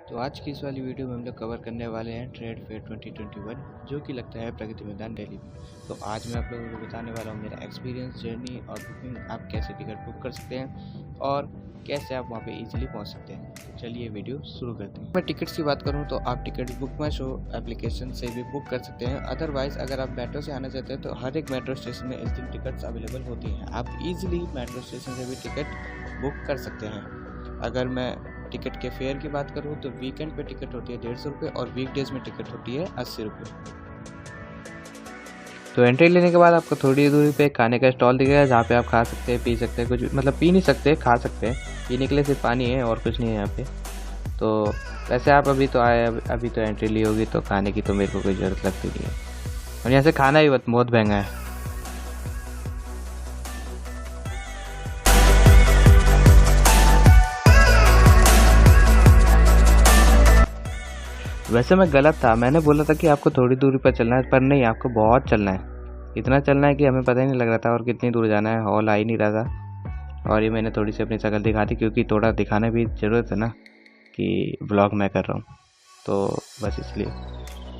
तो आज की इस वाली वीडियो में हम लोग कवर करने वाले हैं ट्रेड फेयर 2021 जो कि लगता है प्रगति मैदान दिल्ली में। तो आज मैं आप लोगों को बताने वाला हूँ मेरा एक्सपीरियंस, जर्नी और बुकिंग, आप कैसे टिकट बुक कर सकते हैं और कैसे आप वहाँ पे इजीली पहुँच सकते हैं। तो चलिए वीडियो शुरू करते हैं। मैं टिकट्स की बात करूँ तो आप टिकट बुक माई शो एप्लीकेशन से भी बुक कर सकते हैं। अदरवाइज़ अगर आप मेट्रो से आना चाहते हैं तो हर एक मेट्रो स्टेशन में इस दिन टिकट्स अवेलेबल होती हैं। आप ईजिली मेट्रो स्टेशन से भी टिकट बुक कर सकते हैं। अगर मैं टिकट के फेयर की बात करूँ तो वीकेंड पे टिकट होती है 150 रुपये और वीकडेज में टिकट होती है 80 रुपये। तो एंट्री लेने के बाद आपको थोड़ी दूरी पे खाने का स्टॉल दिखेगा जहाँ पे आप खा सकते हैं, पी सकते हैं, कुछ मतलब पी नहीं सकते, खा सकते हैं। पीने के लिए सिर्फ पानी है और कुछ नहीं है यहाँ पे। तो वैसे आप अभी तो आए, अभी तो एंट्री ली होगी तो खाने की तो मेरे को कोई ज़रूरत लगती नहीं है। और यहाँ से खाना ही बहुत महंगा है। वैसे मैं गलत था, मैंने बोला था कि आपको थोड़ी दूरी पर चलना है, पर नहीं, आपको बहुत चलना है। इतना चलना है कि हमें पता ही नहीं लग रहा था और कितनी दूर जाना है, हॉल आ ही नहीं रहा था। और ये मैंने थोड़ी सी अपनी शक्ल दिखा दी क्योंकि थोड़ा दिखाने भी ज़रूरत है ना कि व्लॉग मैं कर रहा हूँ, तो बस इसलिए।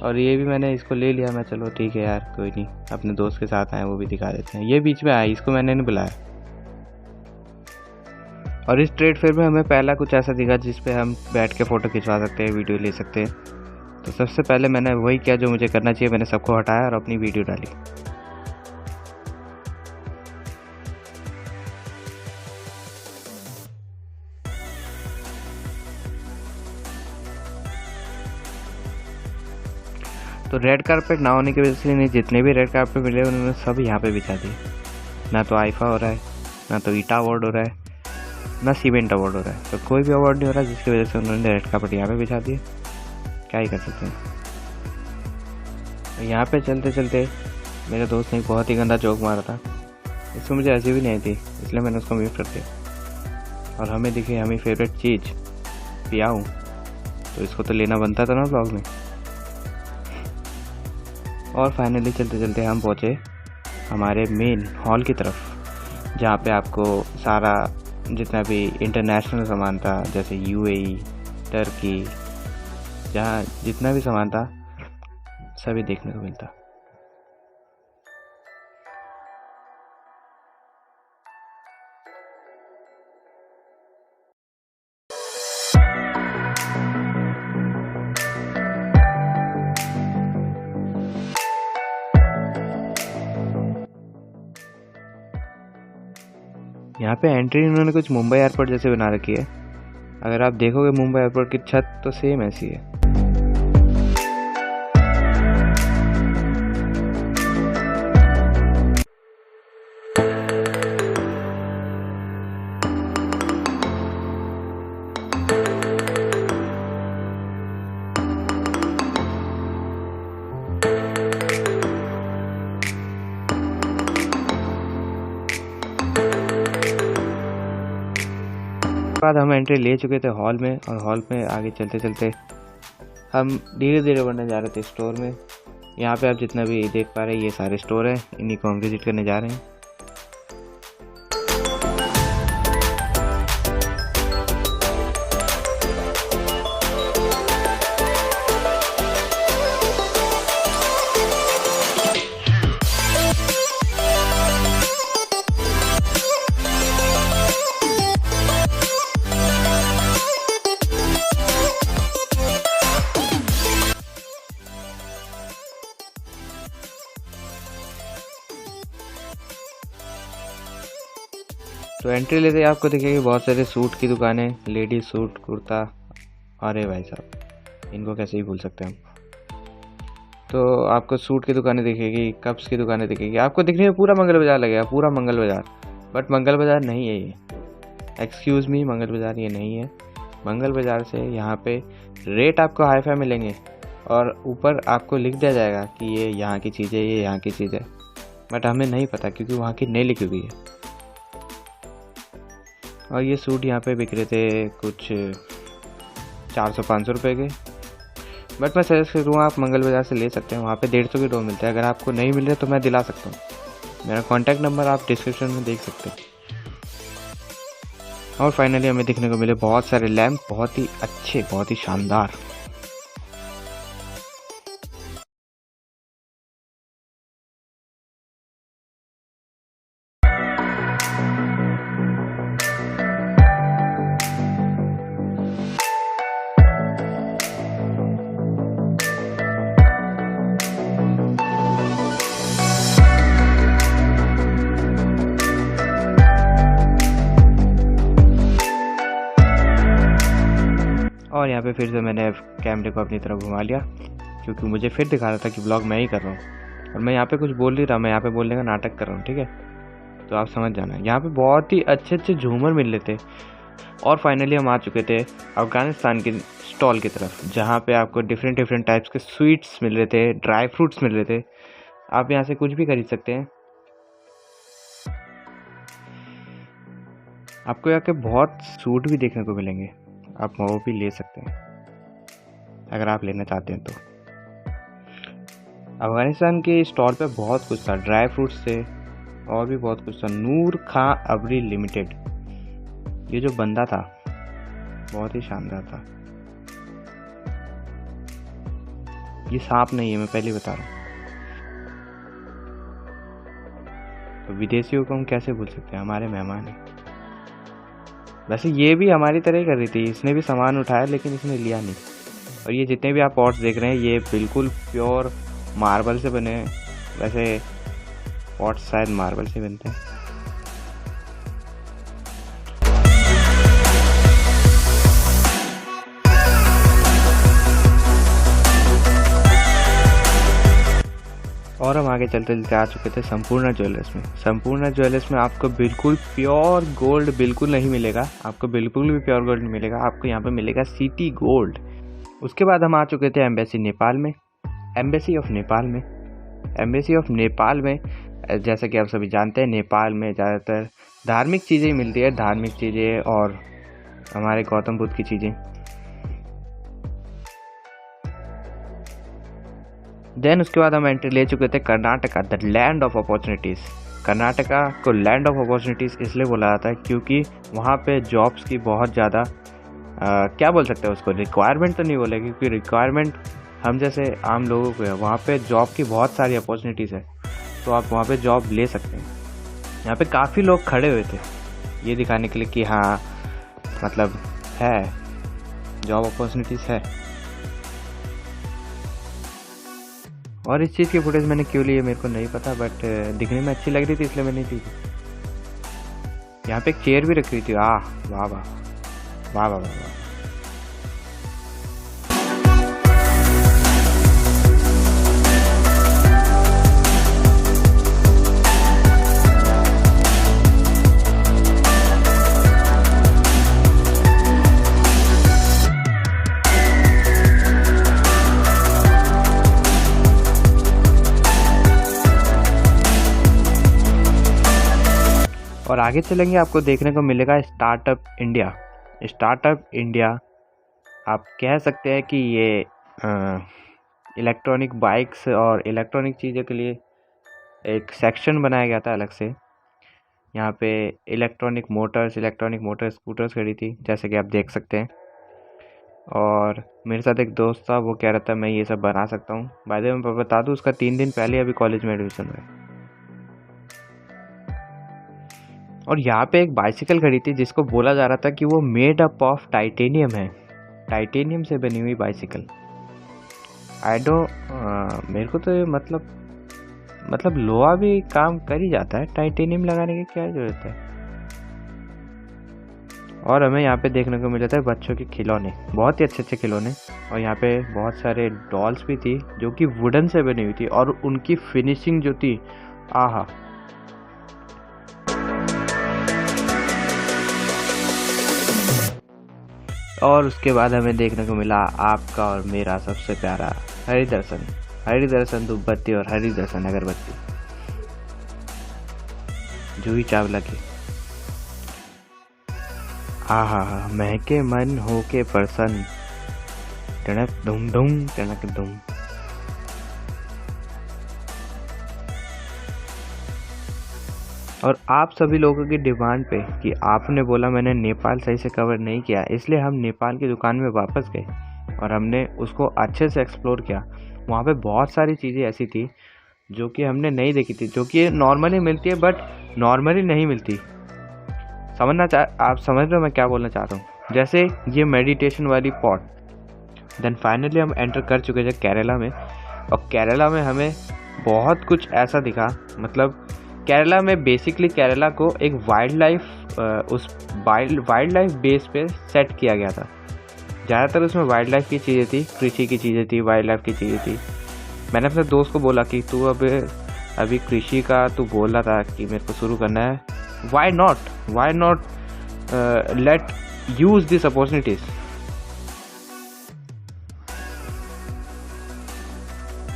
और ये भी मैंने इसको ले लिया, मैं चलो ठीक है यार कोई नहीं, अपने दोस्त के साथ आए वो भी दिखा देते हैं। ये बीच में आया, इसको मैंने नहीं बुलाया। और इस ट्रेड फेयर में हमें पहला कुछ ऐसा दिखा जिस पे हम बैठ के फ़ोटो खिंचवा सकते हैं, वीडियो ले सकते हैं। तो सबसे पहले मैंने वही किया जो मुझे करना चाहिए, मैंने सबको हटाया और अपनी वीडियो डाली। तो रेड कारपेट ना होने की वजह से नहीं, जितने भी रेड कारपेट मिले उन्होंने सब यहाँ पे बिछा दिए। ना तो आईफा हो रहा है, ना तो ईटा अवार्ड हो रहा है, ना सीमेंट अवार्ड हो रहा है। तो कोई भी अवार्ड नहीं हो रहा जिसकी वजह से उन्होंने रेड कारपेट यहाँ पे बिछा दिए। क्या ही कर सकते हैं। तो यहाँ पे चलते चलते मेरे दोस्त ने बहुत ही गंदा जोक मारा था, इससे मुझे हंसी भी नहीं आई थी, इसलिए मैंने उसको म्यूट कर दिया। और हमें दिखे हमें फेवरेट चीज़ पियाऊँ, तो इसको तो लेना बनता था ना ब्लॉग में। और फाइनली चलते चलते हम पहुँचे हमारे मेन हॉल की तरफ, जहाँ पे आपको सारा जितना भी इंटरनेशनल सामान था, जैसे यूएई, टर्की, जहाँ जितना भी सामान था सभी देखने को मिलता। यहाँ पे एंट्री इन्होंने कुछ मुंबई एयरपोर्ट जैसे बना रखी है। अगर आप देखोगे मुंबई एयरपोर्ट की छत तो सेम ऐसी है। बाद हम एंट्री ले चुके थे हॉल में, और हॉल में आगे चलते चलते हम धीरे धीरे बढ़ने जा रहे थे स्टोर में। यहाँ पे आप जितना भी देख पा रहे हैं ये सारे स्टोर हैं, इन्हीं को हम विजिट करने जा रहे हैं। तो एंट्री लेते ही आपको दिखेगी बहुत सारे सूट की दुकानें, लेडीज सूट, कुर्ता। अरे भाई साहब, इनको कैसे ही भूल सकते हैं हम। तो आपको सूट की दुकानें दिखेगी, कप्स की दुकानें दिखेगी, आपको दिखने में पूरा मंगल बाज़ार लगेगा, पूरा मंगल बाज़ार। बट मंगल बाज़ार नहीं है ये, एक्सक्यूज़ मी, मंगल बाज़ार ये नहीं है। मंगल बाज़ार से यहाँ पे रेट आपको हाई फाई मिलेंगे और ऊपर आपको लिख दिया जाएगा कि ये यहाँ की चीज़ है, ये यहाँ की चीज़ है। बट हमें नहीं पता क्योंकि वहाँ की नहीं लिखी हुई है। और ये सूट यहाँ पे बिक रहे थे कुछ 400-500 रुपये के। बट मैं सजेस्ट करूँगा आप मंगल बाज़ार से ले सकते हैं, वहाँ पे 150 के 2 मिलते हैं। अगर आपको नहीं मिल रहे तो मैं दिला सकता हूँ, मेरा कॉन्टैक्ट नंबर आप डिस्क्रिप्शन में देख सकते हैं। और फाइनली हमें देखने को मिले बहुत सारे लैंप, बहुत ही अच्छे, बहुत ही शानदार। और यहाँ पे फिर से मैंने कैमरे को अपनी तरफ घुमा लिया, क्योंकि मुझे फिर दिखा रहा था कि ब्लॉग मैं ही कर रहा हूँ और मैं यहाँ पे कुछ बोल नहीं रहा, मैं यहाँ पे बोलने का नाटक कर रहा हूँ, ठीक है। तो आप समझ जाना। यहाँ पे बहुत ही अच्छे अच्छे झूमर मिल रहे थे। और फाइनली हम आ चुके थे अफगानिस्तान की स्टॉल की तरफ, जहाँ पे आपको डिफरेंट टाइप्स के स्वीट्स मिल रहे थे, ड्राई फ्रूट्स मिल रहे थे। आप यहाँ से कुछ भी खरीद सकते हैं। आपको यहाँ के बहुत सूट भी देखने को मिलेंगे, आप वो भी ले सकते हैं अगर आप लेना चाहते हैं तो। अफगानिस्तान के स्टॉल पे बहुत कुछ था, ड्राई फ्रूट्स थे और भी बहुत कुछ था। नूर खां अबरी लिमिटेड, ये जो बंदा था बहुत ही शानदार था। ये सांप नहीं है, मैं पहले बता रहा हूँ। तो विदेशियों को हम कैसे भूल सकते हैं, हमारे मेहमान हैं। वैसे ये भी हमारी तरह ही कर रही थी, इसने भी सामान उठाया लेकिन इसने लिया नहीं। और ये जितने भी आप पॉट्स देख रहे हैं ये बिल्कुल प्योर मार्बल से बने हैं। वैसे पॉट्स शायद मार्बल से बनते हैं। और हम आगे चलते चलते आ चुके थे संपूर्ण ज्वेलर्स में। संपूर्ण ज्वेलर्स में आपको बिल्कुल प्योर गोल्ड बिल्कुल नहीं मिलेगा, आपको बिल्कुल भी प्योर गोल्ड नहीं मिलेगा, आपको यहाँ पे मिलेगा सिटी गोल्ड। उसके बाद हम आ चुके थे एम्बेसी नेपाल में। एम्बेसी ऑफ नेपाल में जैसा कि आप सभी जानते हैं, नेपाल में ज़्यादातर धार्मिक चीज़ें मिलती है, धार्मिक चीज़ें और हमारे गौतम बुद्ध की चीज़ें। देन उसके बाद हम एंट्री ले चुके थे Karnataka, the land of opportunities. Karnataka को लैंड ऑफ अपॉर्चुनिटीज़ इसलिए बोला जाता है क्योंकि वहाँ पे जॉब्स की बहुत ज़्यादा क्या बोल सकते हैं उसको, रिक्वायरमेंट तो नहीं बोले क्योंकि रिक्वायरमेंट हम जैसे आम लोगों को है। वहाँ पे जॉब की बहुत सारी अपॉर्चुनिटीज़ है, तो आप वहाँ पे जॉब ले सकते हैं। यहाँ पे काफ़ी लोग खड़े हुए थे ये दिखाने के लिए कि हाँ मतलब है, जॉब अपॉर्चुनिटीज़ है। और इस चीज़ की फुटेज मैंने क्यों ली है मेरे को नहीं पता, बट दिखने में अच्छी लग रही थी इसलिए मैंने ली थी। यहाँ पे एक चेयर भी रख रही थी। वाह वाह वाह वाह वाह वाह। और आगे चलेंगे आपको देखने को मिलेगा स्टार्टअप इंडिया। स्टार्टअप इंडिया आप कह सकते हैं कि ये इलेक्ट्रॉनिक बाइक्स और इलेक्ट्रॉनिक चीज़ों के लिए एक सेक्शन बनाया गया था अलग से। यहाँ पे इलेक्ट्रॉनिक मोटर्स स्कूटर्स खड़ी थी जैसे कि आप देख सकते हैं। और मेरे साथ एक दोस्त था, वो कह रहा था मैं ये सब बना सकता हूँ। बाय द वे मैं बता दूँ, उसका 3 दिन पहले अभी कॉलेज में एडमिशन हुआ है। और यहाँ पे एक बाइसिकल खड़ी थी जिसको बोला जा रहा था कि वो मेड अप ऑफ टाइटेनियम है, टाइटेनियम से बनी हुई बाइसिकल। मेरे को तो मतलब लोहा भी काम कर ही जाता है, टाइटेनियम लगाने की क्या ज़रूरत है। और हमें यहाँ पे देखने को मिला था बच्चों के खिलौने, बहुत ही अच्छे अच्छे खिलौने। और यहाँ पे बहुत सारे डॉल्स भी थी जो कि वुडन से बनी हुई थी और उनकी फिनिशिंग जो थी, आहा। और उसके बाद हमें देखने को मिला आपका और मेरा सबसे प्यारा हरिदर्शन धूपबत्ती और हरिदर्शन अगरबत्ती, जूही चावला की। आहा महके मन होके प्रसन्न, टनक धुम धुम टनक धुम। और आप सभी लोगों की डिमांड पे कि आपने बोला मैंने नेपाल सही से कवर नहीं किया, इसलिए हम नेपाल की दुकान में वापस गए और हमने उसको अच्छे से एक्सप्लोर किया। वहाँ पे बहुत सारी चीज़ें ऐसी थी जो कि हमने नहीं देखी थी, जो कि नॉर्मली मिलती है बट नॉर्मली नहीं मिलती। आप समझ रहे हो मैं क्या बोलना चाहता हूँ? जैसे ये मेडिटेशन वाली पॉट। देन फाइनली हम एंटर कर चुके थे केरला में, और केरला में हमें बहुत कुछ ऐसा दिखा। मतलब केरला में बेसिकली केरला को एक वाइल्ड लाइफ बेस पे सेट किया गया था। ज़्यादातर उसमें वाइल्ड लाइफ की चीज़ें थी, कृषि की चीज़ें थी, वाइल्ड लाइफ की चीज़ें थी। मैंने अपने दोस्त को बोला कि तू अभी कृषि का तू बोल रहा था कि मेरे को शुरू करना है, why not let use this opportunities.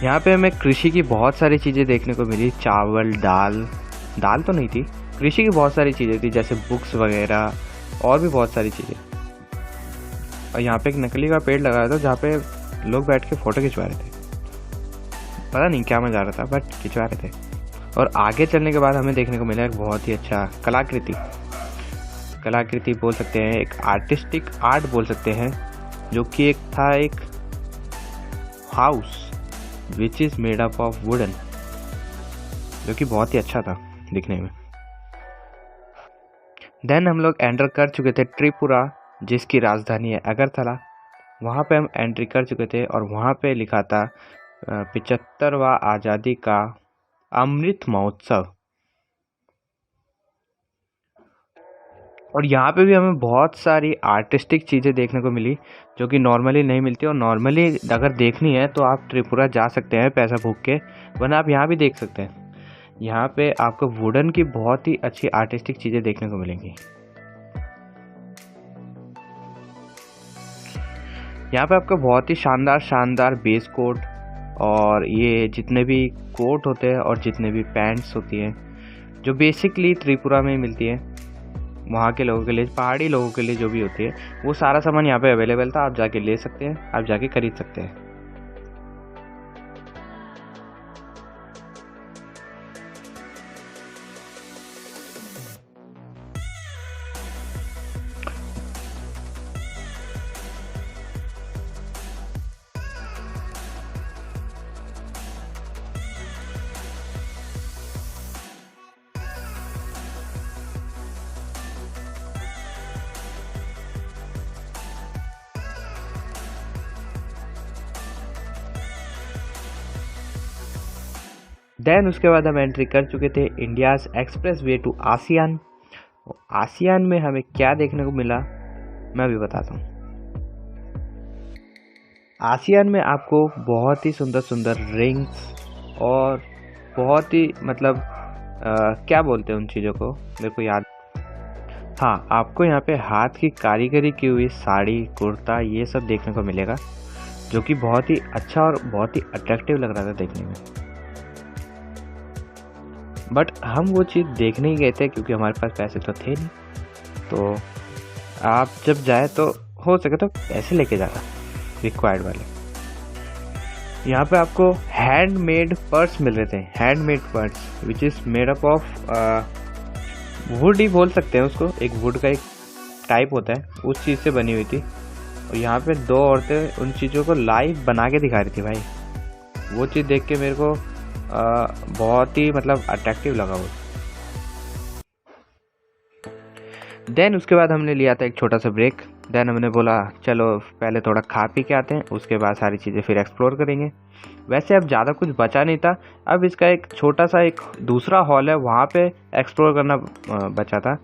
यहाँ पे हमें कृषि की बहुत सारी चीज़ें देखने को मिली। चावल, दाल तो नहीं थी, कृषि की बहुत सारी चीज़ें थी, जैसे बुक्स वगैरह और भी बहुत सारी चीज़ें। और यहाँ पे एक नकली का पेड़ लगाया था जहाँ पे लोग बैठ के फ़ोटो खिंचवा रहे थे। पता नहीं क्या मजा आ रहा था बट खिंचवा रहे थे। और आगे चलने के बाद हमें देखने को मिला एक बहुत ही अच्छा कलाकृति बोल सकते हैं, एक आर्टिस्टिक आर्ट बोल सकते हैं, जो कि एक house which is made up of wooden, जो कि बहुत ही अच्छा था दिखने में। देन हम लोग एंटर कर चुके थे त्रिपुरा, जिसकी राजधानी है अगरतला। वहाँ पे हम एंट्री कर चुके थे और वहाँ पे लिखा था 75वां आज़ादी का अमृत महोत्सव। और यहाँ पे भी हमें बहुत सारी आर्टिस्टिक चीज़ें देखने को मिली जो कि नॉर्मली नहीं मिलती। और नॉर्मली अगर देखनी है तो आप त्रिपुरा जा सकते हैं पैसा फूक के, वरना आप यहाँ भी देख सकते हैं। यहाँ पे आपको वुडन की बहुत ही अच्छी आर्टिस्टिक चीज़ें देखने को मिलेंगी। यहाँ पे आपको बहुत ही शानदार बेस कोट और ये जितने भी कोट होते हैं और जितने भी पैंट्स होती हैं जो बेसिकली त्रिपुरा में मिलती है, वहाँ के लोगों के लिए, पहाड़ी लोगों के लिए जो भी होती है, वो सारा सामान यहाँ पे अवेलेबल था। आप जाके ले सकते हैं, आप जाके खरीद सकते हैं। देन उसके बाद हम एंट्री कर चुके थे India's express way to ASEAN. ASEAN में हमें क्या देखने को मिला मैं अभी बताता हूँ। आसियान में आपको बहुत ही सुंदर रिंग्स और बहुत ही मतलब क्या बोलते हैं उन चीज़ों को, मेरे को याद, हाँ, आपको यहाँ पे हाथ की कारीगरी की हुई साड़ी, कुर्ता, ये सब देखने को मिलेगा, जो कि बहुत ही अच्छा और बहुत ही अट्रैक्टिव लग रहा था देखने में। बट हम वो चीज़ देखने ही गए थे क्योंकि हमारे पास पैसे तो थे नहीं। तो आप जब जाए तो हो सके तो पैसे लेके जाना रिक्वायर्ड वाले। यहाँ पे आपको हैंडमेड पर्स मिल रहे थे, handmade purse which is made up of would he बोल सकते हैं उसको। एक वुड का एक टाइप होता है, उस चीज़ से बनी हुई थी। और यहाँ पे दो औरतें उन चीज़ों को लाइव बना के दिखा रही थी भाई। वो चीज़ देख के मेरे को बहुत ही मतलब अट्रैक्टिव लगा वो। देन उसके बाद हमने लिया था एक छोटा सा ब्रेक। देन हमने बोला चलो पहले थोड़ा खा पी के आते हैं, उसके बाद सारी चीज़ें फिर एक्सप्लोर करेंगे। वैसे अब ज़्यादा कुछ बचा नहीं था, अब इसका एक छोटा सा एक दूसरा हॉल है, वहाँ पे एक्सप्लोर करना बचा था।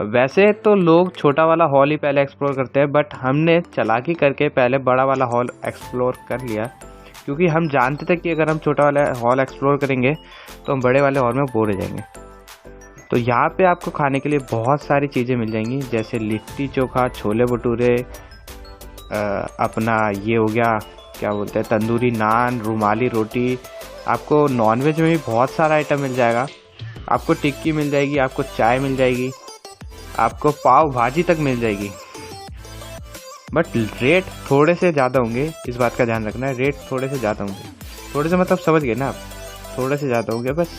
वैसे तो लोग छोटा वाला हॉल ही पहले एक्सप्लोर करते हैं, बट हमने चालाकी करके पहले बड़ा वाला हॉल एक्सप्लोर कर लिया, क्योंकि हम जानते थे कि अगर हम छोटा वाला हॉल एक्सप्लोर करेंगे तो हम बड़े वाले हॉल में बोर हो जाएंगे। तो यहाँ पे आपको खाने के लिए बहुत सारी चीज़ें मिल जाएंगी, जैसे लिट्टी चोखा, छोले भटूरे, अपना ये हो गया क्या बोलते हैं तंदूरी नान, रुमाली रोटी। आपको नॉनवेज में भी बहुत सारा आइटम मिल जाएगा। आपको टिक्की मिल जाएगी, आपको चाय मिल जाएगी, आपको पाव भाजी तक मिल जाएगी। बट रेट थोड़े से ज़्यादा होंगे, इस बात का ध्यान रखना है। रेट थोड़े से ज़्यादा होंगे, थोड़े से मतलब समझ गए ना आप, थोड़े से ज़्यादा होंगे बस।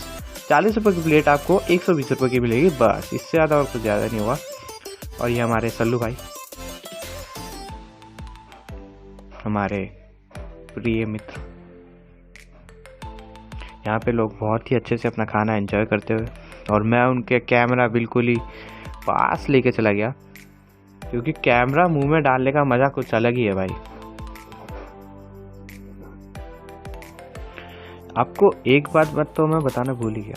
₹40 की प्लेट आपको ₹120 की मिलेगी, बस इससे ज़्यादा और कुछ ज़्यादा नहीं होगा। और ये हमारे सल्लू भाई, हमारे प्रिय मित्र, यहाँ पे लोग बहुत ही अच्छे से अपना खाना एंजॉय करते हुए, और मैं उनके कैमरा बिल्कुल ही पास लेके चला गया, क्योंकि कैमरा मुंह में डालने का मज़ा कुछ अलग ही है भाई। आपको एक बात तो मैं बताना भूल ही गया।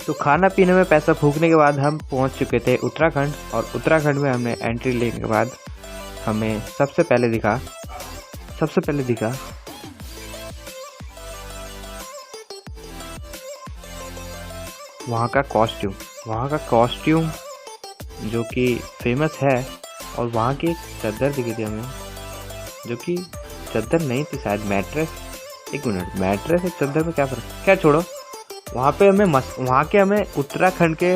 तो खाना पीने में पैसा फूकने के बाद हम पहुंच चुके थे उत्तराखंड, और उत्तराखंड में हमने एंट्री लेने के बाद हमें सबसे पहले दिखा वहाँ का कॉस्ट्यूम जो कि फेमस है। और वहाँ की एक चादर दिखी थी हमें, जो कि चादर नहीं थी शायद, मैट्रेस। एक मिनट, मैट्रेस एक चादर में क्या फर्क? क्या छोड़ो, वहाँ के हमें उत्तराखंड के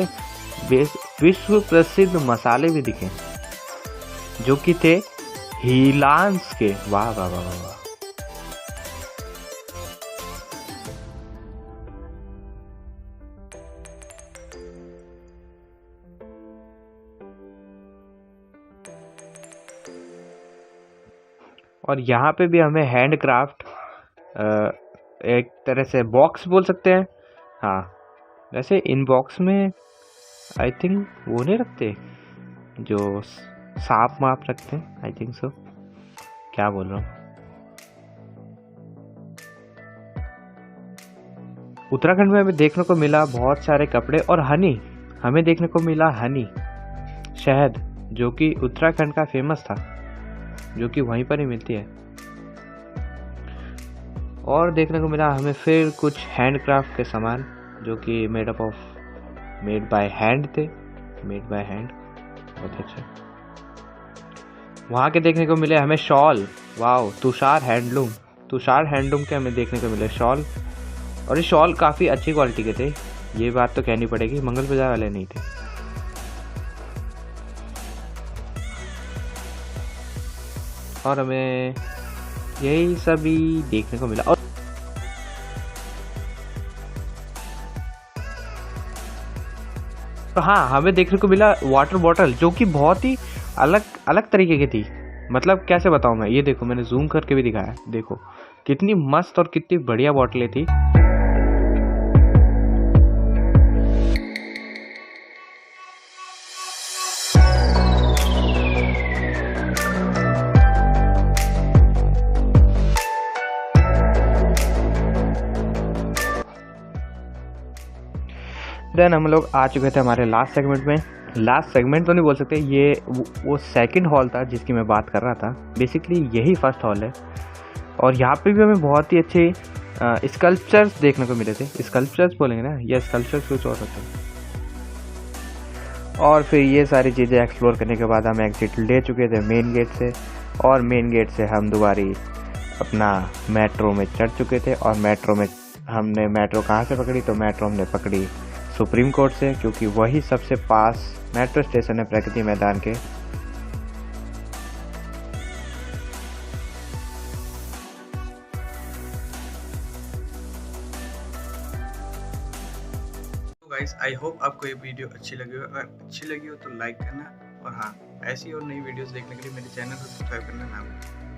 विश्व प्रसिद्ध मसाले भी दिखे, जो कि थे हीलांस के। वाह वाह वाह वाह। और यहाँ पे भी हमें हैंडक्राफ्ट, एक तरह से बॉक्स बोल सकते हैं। हाँ, वैसे इन बॉक्स में आई थिंक वो नहीं रखते जो सांप माप रखते हैं, आई थिंक सो। क्या बोल रहा हूँ। उत्तराखंड में हमें देखने को मिला बहुत सारे कपड़े और हनी। हमें देखने को मिला हनी, शहद, जो कि उत्तराखंड का फेमस था, जो कि वहीं पर ही मिलती है। और देखने को मिला हमें फिर कुछ हैंडक्राफ्ट के सामान, जो कि मेड बाय हैंड थे, बहुत अच्छे। वहाँ के देखने को मिले हमें शॉल, वाओ, तुषार हैंडलूम के हमें देखने को मिले शॉल। और ये शॉल काफ़ी अच्छी क्वालिटी के थे, ये बात तो कहनी पड़ेगी, मंगल बाजार वाले नहीं थे। और हमें यही सभी देखने को मिला। और तो हाँ, हमें देखने को मिला वाटर बॉटल, जो कि बहुत ही अलग तरीके की थी। मतलब कैसे बताऊँ मैं, ये देखो, मैंने जूम करके भी दिखाया, देखो कितनी मस्त और कितनी बढ़िया बॉटलें थी। देन हम लोग आ चुके थे हमारे लास्ट सेगमेंट में। लास्ट सेगमेंट तो नहीं बोल सकते, ये वो सेकंड हॉल था जिसकी मैं बात कर रहा था। बेसिकली यही फर्स्ट हॉल है, और यहाँ पे भी हमें बहुत ही अच्छे स्कल्पचर्स देखने को मिले थे। स्कल्पचर्स बोलेंगे ना, या स्कल्पचर्स कुछ और होते हैं। और फिर ये सारी चीज़ें एक्सप्लोर करने के बाद हम एग्जिट ले चुके थे मेन गेट से, और मेन गेट से हम दोबारा अपना मेट्रो में चढ़ चुके थे। और मेट्रो में हमने मेट्रो कहाँ से पकड़ी, तो मेट्रो हमने पकड़ी सुप्रीम कोर्ट से, क्योंकि वही सबसे पास मेट्रो स्टेशन है प्रगति मैदान के। तो गाइस, आई होप आपको ये वीडियो अच्छी लगी हो। अगर अच्छी लगी हो तो लाइक करना, और हाँ, ऐसी और नई वीडियोस देखने के लिए मेरे चैनल को सब्सक्राइब करना ना भूलें।